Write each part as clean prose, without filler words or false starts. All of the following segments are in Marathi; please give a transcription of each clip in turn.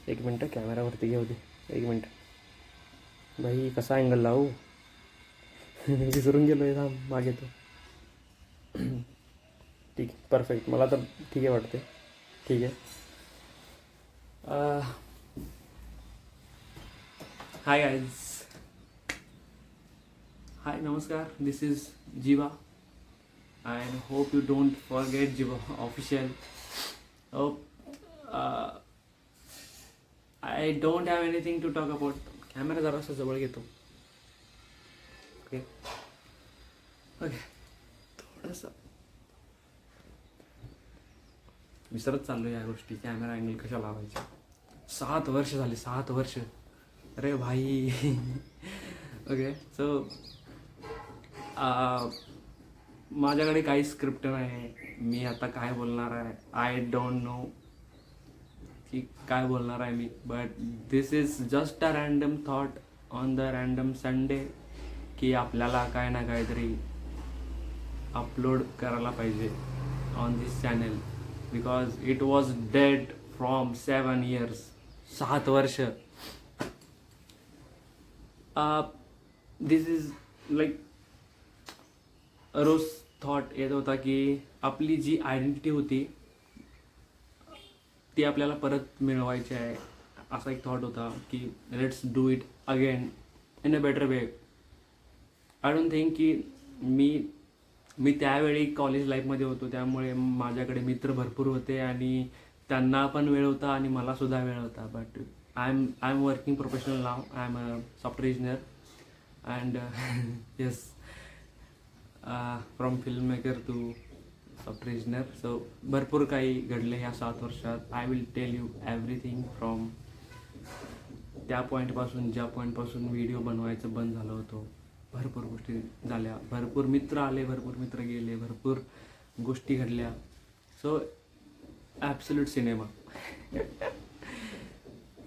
एक मिनटं कॅमेरावरती घेऊ दे. एक मिनटं. भाई कसा अँगल लावू? विसरून गेलो आहे. थांब मागे तो. ठीक आहे, परफेक्ट. मला तर ठीक आहे वाटते. ठीक आहे. हाय गाईज. हाय, नमस्कार. This is Jeeva. I hope you don't forget Jiva official. Oh, I don't have anything to talk about. Camera जरासा जवळ घेतो. Okay okay. थोडंसं विसरत चाललो या गोष्टी. कॅमेरा अँगल कशा लावायचे. 7 वर्ष झाली. 7 वर्ष. अरे भाई. ओके. सो माझ्याकडे काही स्क्रिप्ट नाही. मी आता काय बोलणार आहे. आय डोंट नो की काय बोलणार आहे मी. But this is just a random thought on the random Sunday की आपल्याला काय ना काहीतरी अपलोड करायला पाहिजे on this channel. Because it was dead from 7 years. 7 वर्ष. दिस इज लाईक रोज थॉट येत होता की आपली जी आयडेंटिटी होती ती आपल्याला परत मिळवायची आहे. असा एक थॉट होता की let's do it again in a better way. I don't think की मी त्यावेळी कॉलेज लाईफमध्ये होतो, त्यामुळे माझ्याकडे मित्र भरपूर होते आणि त्यांना पण वेळ होता आणि मलासुद्धा वेळ होता. But I am working professional now. I am a software engineer and yes, from film maker to software engineer. So भरपूर काही घडले ह्या 7 वर्षात. I will tell you everything from त्या पॉईंटपासून, ज्या पॉईंटपासून व्हिडिओ बनवायचं बंद झालं होतं. भरपूर गोष्टी झाल्या, भरपूर मित्र आले, भरपूर मित्र गेले, भरपूर गोष्टी घडल्या. So absolute cinema.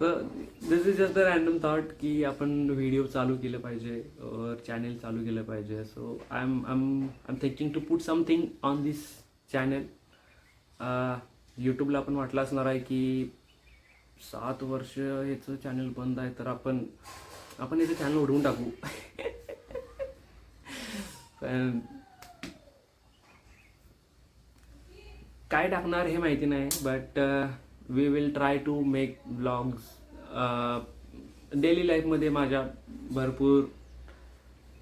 This is just a random thought की आपण व्हिडिओ चालू केलं पाहिजे, चॅनेल चालू केलं पाहिजे. So I am thinking to put something on this channel. यूट्यूबला पण वाटलं असणार आहे की 7 वर्ष ह्याचं चॅनल बंद आहे, तर आपण याचं चॅनल उडवून टाकू. पण काय टाकणार हे माहिती नाही. But we will try to make blogs. Daily लाईफमध्ये माझ्या भरपूर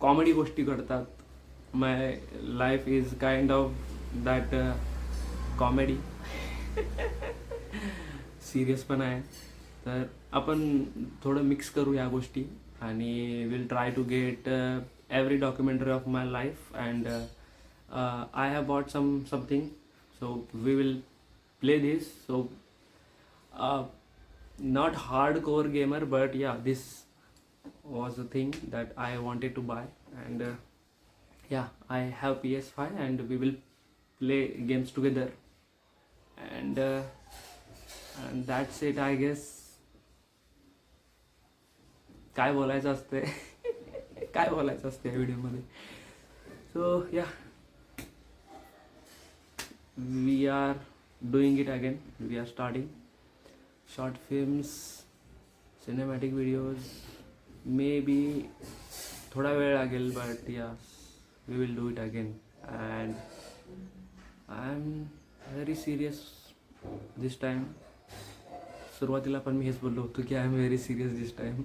कॉमेडी गोष्टी घडतात. My life is kind of that comedy. Serious पण आहे. तर आपण थोडं मिक्स करू या गोष्टी आणि will try to get every documentary of my life. And I have bought something, so we will play this. So not hardcore gamer, but yeah, this was the thing that I wanted to buy. And yeah, I have PS5 and we will play games together. And that's it, I guess. काय बोलायचं असते. काय बोलायचं असते या व्हिडिओमध्ये. So ya, we are doing it again. We are starting short films, cinematic videos. Maybe थोडा वेळ लागेल, but ya, we will do it again. And I am very serious this time. सुरुवातीला पण मी हेच बोललो होतो की I am very serious this time.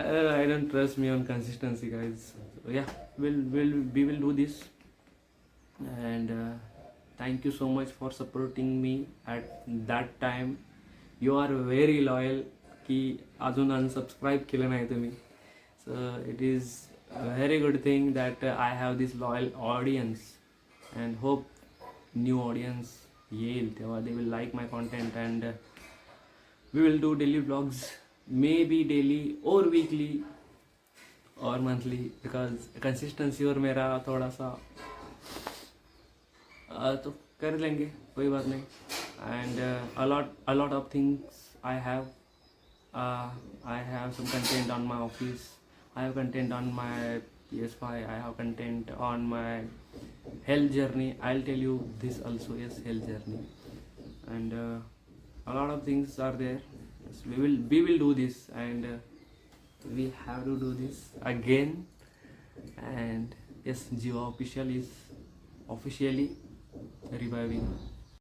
I don't trust me on consistency, guys. So yeah, we will do this. And thank you so much for supporting me at that time. You are very loyal की अजून unsubscribe केलं नाही तुम्ही. So it is a very good thing that I have this loyal audience, and hope new audience येईल तेव्हा they will like my content. And we will do daily vlogs. Maybe daily or weekly or monthly, because consistency और मेरा थोड़ा सा तो कर लेंगे, कोई बात नहीं. And a lot of things I have. I have some content on my office. I have content on my PS5. I have content on my health journey. I'll tell you this also. Yes, health journey. and a lot of things are there. Yes, we will do this, and we have to do this again. And yes, Jiva official is officially reviving.